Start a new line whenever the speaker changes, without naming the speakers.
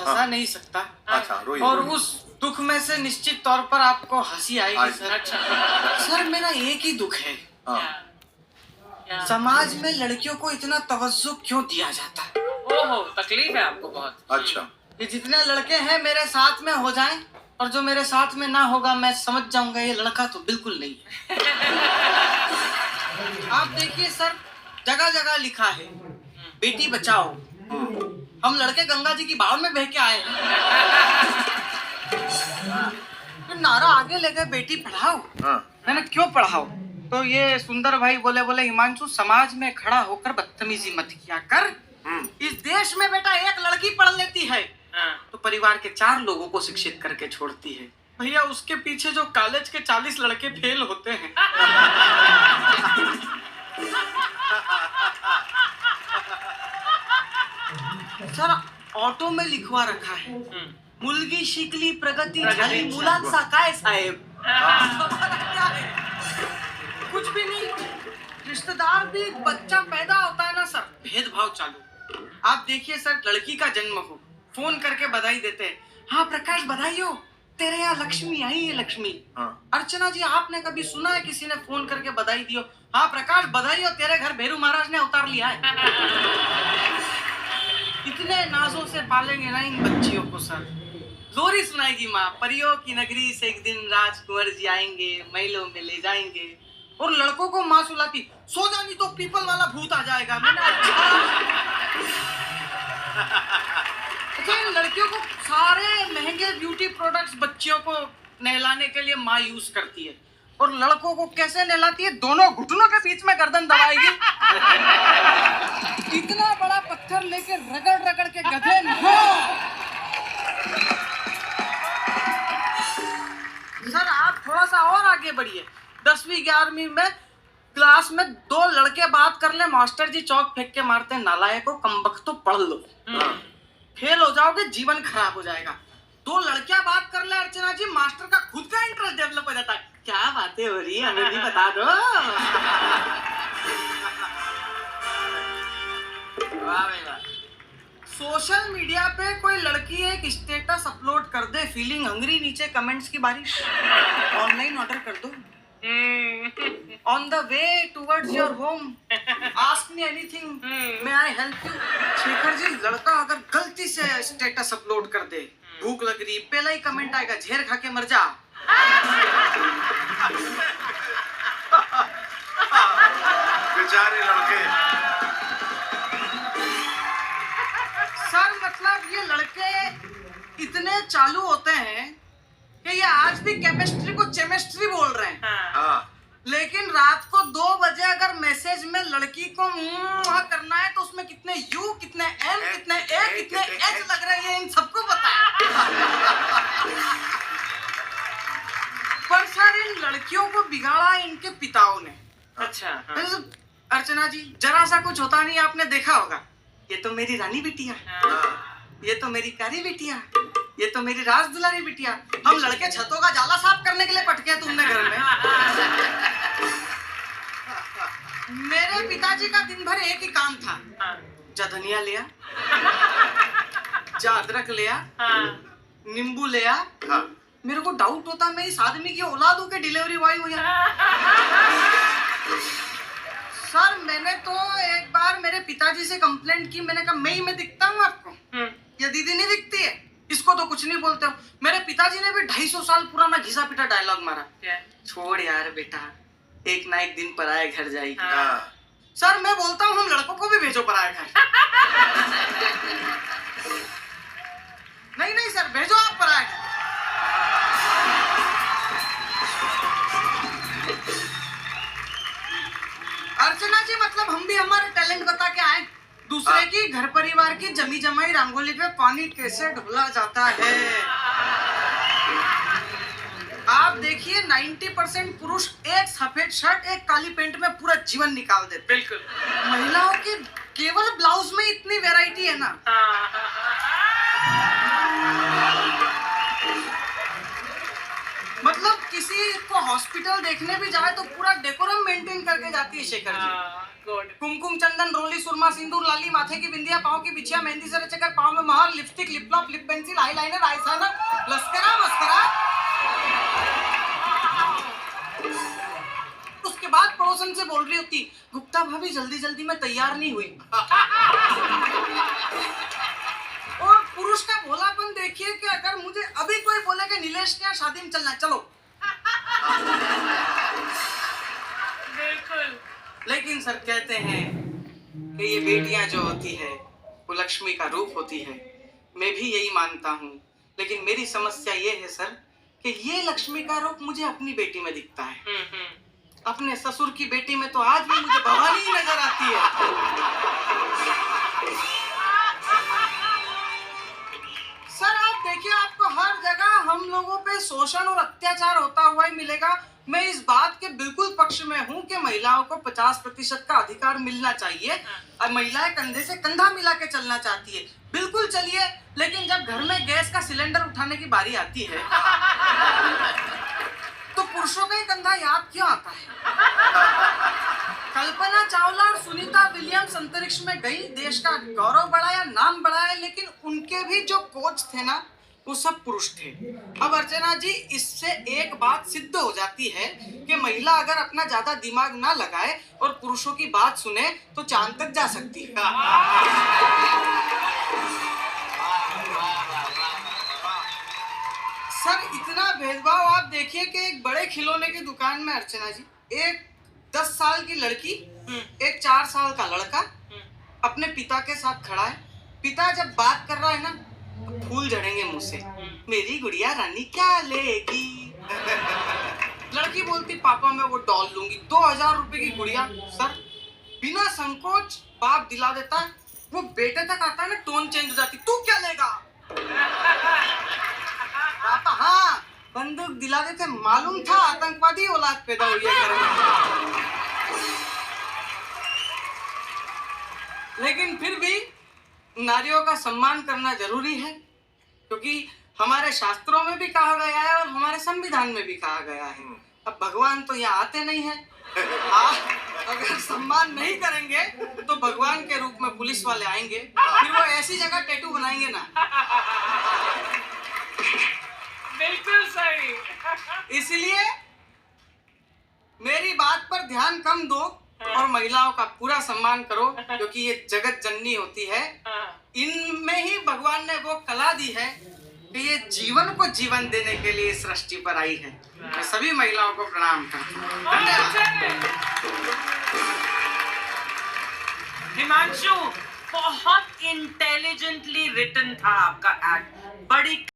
हंसा नहीं सकता।
अच्छा, रोइए,
और
रोइए।
उस दुख में से निश्चित तौर पर आपको हंसी आएगी सर।
अच्छा।
सर मेरा एक ही दुख है,
हाँ।
क्या?
समाज में लड़कियों को इतना तवज्जो क्यों दिया जाता है?
ओहो, तकलीफ है आपको बहुत।
अच्छा।
ये जितने लड़के हैं मेरे साथ में हो जाएं, और जो मेरे साथ में ना होगा मैं समझ जाऊंगा ये लड़का तो बिल्कुल नहीं है। आप देखिए सर, जगह जगह लिखा है बेटी बचाओ। हम लड़के गंगा जी की बाढ़ में बह के आए हैं। तो नारा आगे ले गए बेटी पढ़ाओ।
हाँ।
मैंने क्यों पढ़ाओ? तो ये सुंदर भाई बोले हिमांशु, समाज में खड़ा होकर बदतमीजी मत किया कर। इस देश में बेटा एक लड़की पढ़ लेती है तो परिवार के 4 लोगों को शिक्षित करके छोड़ती है। भैया उसके पीछे जो कॉलेज के 40 लड़के फेल होते हैं। सर ऑटो में लिखवा रखा है मुलगी शिकली प्रगती झाली मुलांचा काय साहेब। क्या है? कुछ भी नहीं। रिश्तेदार भी बच्चा पैदा होता है ना सर, भेदभाव चालू। आप देखिए सर, लड़की का जन्म हो, फोन करके बधाई देते हैं। हाँ प्रकाश बधाई हो, तेरे यहाँ लक्ष्मी आई है लक्ष्मी।
हाँ।
अर्चना जी आपने कभी सुना है किसी ने फोन करके बधाई दी हो? हाँ प्रकाश बधाई हो, तेरे घर भेरू महाराज ने अवतार लिया है। इतने नाजों से पालेंगे ना इन बच्चियों को सर। लोरी सुनाएगी माँ, परियों की नगरी से एक दिन राजकुंवर जी आएंगे, महलों में ले जाएंगे। और लड़कों को माँ सुलाती, सो जा नहीं तो पीपल वाला भूत आ जाएगा। मैंने अच्छा इन लड़कियों को सारे महंगे ब्यूटी प्रोडक्ट्स बच्चियों को नहलाने के लिए माँ यूज करती है, और लड़कों को कैसे नहलाती है? दोनों घुटनों के बीच में गर्दन दबाएगी। इतना बड़ा पत्थर लेके रगड़ रगड़ के गधे सर आप थोड़ा सा और आगे बढ़िए। 10वीं 11वीं में क्लास में 2 लड़के बात कर ले, मास्टर जी चौक फेंक के मारते हैं, नालायकों कमबख्त तो पढ़ लो, फेल हो जाओगे, जीवन खराब हो जाएगा। 2 लड़कियां बात कर ले अर्चना जी, मास्टर का खुद का इंटरेस्ट डेवलप हो जाता है। क्या बातें हो रही है हमें भी बता दो। वाह भाई वाह। सोशल मीडिया पे कोई लड़की एक स्टेटस अपलोड कर दे, फीलिंग हंग्री, नीचे कमेंट्स की बारिश, ऑनलाइन ऑर्डर कर दो। On the way towards your home, ask me anything, may I help you. Shekhar ji लड़का अगर गलती से स्टेटस अपलोड कर दे, भूख लग रही, पहला ही कमेंट आएगा झेर खा के मर जा।
बेचारे लड़के।
सर मतलब ये लड़के इतने चालू होते हैं कि ये आज भी केमिस्ट्री को केमिस्ट्री बोल रहे हैं।
हाँ।
लेकिन रात को 2 बजे अगर मैसेज में लड़की को करना है तो उसमें कितने यू, कितने एम, कितने ए, कितने एच लग रहे हैं इन सबको पता है। पर सर इन लड़कियों को बिगाड़ा इनके पिताओं ने।
अच्छा। हाँ।
अर्चना जी जरा सा कुछ होता नहीं, आपने देखा होगा, ये तो मेरी रानी बिटिया, ये तो मेरी प्यारी बिटिया, ये तो मेरी राज दुलारी बिटिया। हम लड़के छतों का जाला साफ करने के लिए पटके तुमने घर में। मेरे पिताजी का दिन भर एक ही काम था, जा धनिया लिया, जा अदरक लिया, नींबू लिया। मेरे को डाउट होता मैं इस आदमी की औलाद हूं के डिलीवरी बॉय हूं यार। सर मैंने तो एक बार मेरे पिताजी से कंप्लेंट की, मैंने कहा मैं ही में दिखता हूँ आपको, ये दीदी नहीं दिखती है, इसको तो कुछ नहीं बोलते हो। मेरे पिताजी ने भी 250 साल पुराना घिसा पिटा डायलॉग मारा, छोड़ यार बेटा, एक ना एक दिन पराये घर जाएगी। सर मैं बोलता हूँ हम लड़कों को भी भेजो पराये घर। नहीं नहीं सर भेजो आप पराये घर। अर्चना जी मतलब हम भी हमारे टैलेंट बता के आए, दूसरे की घर परिवार की जमी जमाई रंगोली पे पानी कैसे ढोला जाता है। आप देखिए 90% पुरुष एक सफेद शर्ट एक काली पैंट में पूरा जीवन निकाल देते।
बिल्कुल।
महिलाओं की केवल ब्लाउज में इतनी वैरायटी है ना। मतलब किसी को हॉस्पिटल देखने भी जाए तो पूरा डेकोरम मेंटेन करके जाती है शेखर जी।
गुड
कुमकुम चंदन रोली सुरमा सिंदूर लाली माथे की बिंदिया पाँव की बिछिया मेहंदी से रचकर पाँव में महार lipstick lip lock lip pencil eyeliner eye shiner लस्करा मस्करा। उसके बाद पड़ोसन से बोल रही होती, गुप्ता भाभी जल्दी जल्दी में तैयार नहीं हुई। और पुरुष का भोलापन देखिए कि अगर मुझे अभी कोई बोले कि नीलेश के यहाँ शादी में चलना है, चलो।
बिल्कुल।
लेकिन सर कहते हैं कि ये बेटियां जो होती है वो लक्ष्मी का रूप होती है। मैं भी यही मानता हूँ, लेकिन मेरी समस्या ये है सर कि ये लक्ष्मी का रूप मुझे अपनी बेटी में दिखता है। अपने ससुर की बेटी में तो आज भी मुझे भवानी ही नजर आती है। सर आप देखिए, आपको हर जगह हम लोगों पे शोषण और अत्याचार होता हुआ ही मिलेगा। मैं इस बात के बिल्कुल पक्ष में हूँ कि महिलाओं को 50% का अधिकार मिलना चाहिए और महिलाएं कंधे से कंधा मिला के चलना चाहती है। बिल्कुल चलिए, लेकिन जब घर में गैस का सिलेंडर उठाने की बारी आती है तो पुरुषों का ही कंधा याद क्यों आता है? कल्पना चावला और सुनीता विलियम्स अंतरिक्ष में गई, देश का गौरव बढ़ाया, नाम बढ़ाया, लेकिन उनके भी जो कोच थे ना वो सब पुरुष थे। अब अर्चना जी, इससे एक बात सिद्ध हो जाती है कि महिला अगर अपना ज्यादा दिमाग ना लगाए और पुरुषों की बात सुने तो चांद तक जा सकती है। सर इतना भेदभाव आप देखिए कि एक बड़े खिलौने की दुकान में अर्चना जी, एक 10 साल की लड़की, एक 4 साल का लड़का अपने पिता के साथ खड़ा है। पिता जब बात कर रहा है ना तो फूल झड़ेंगे मुंह से, मेरी गुड़िया रानी क्या लेगी? लड़की बोलती, पापा मैं वो डॉल लूंगी। 2000 रुपए की गुड़िया सर बिना संकोच बाप दिला देता है। वो बेटे तक आता है ना, टोन चेंज हो जाती, तू क्या लेगा? पापा हाँ बंदूक दिला देते, मालूम था आतंकवादी औलाद पैदा हुई है घर में। लेकिन फिर भी नारियों का सम्मान करना जरूरी है, क्योंकि हमारे शास्त्रों में भी कहा गया है और हमारे संविधान में भी कहा गया है। अब भगवान तो यहाँ आते नहीं है, आप अगर सम्मान नहीं करेंगे तो भगवान के रूप में पुलिस वाले आएंगे, फिर वो ऐसी जगह टैटू बनाएंगे ना।
बिल्कुल सही।
इसलिए मेरी बात पर ध्यान कम दो और महिलाओं का पूरा सम्मान करो, क्योंकि ये जगत जननी होती है। इनमें ही भगवान ने वो कला दी है कि ये जीवन को जीवन देने के लिए सृष्टि पर आई है। मैं सभी महिलाओं को प्रणाम करता हूँ। धन्यवाद।
हिमांशु, बहुत इंटेलिजेंटली रिटन था आपका एक्ट, बड़ी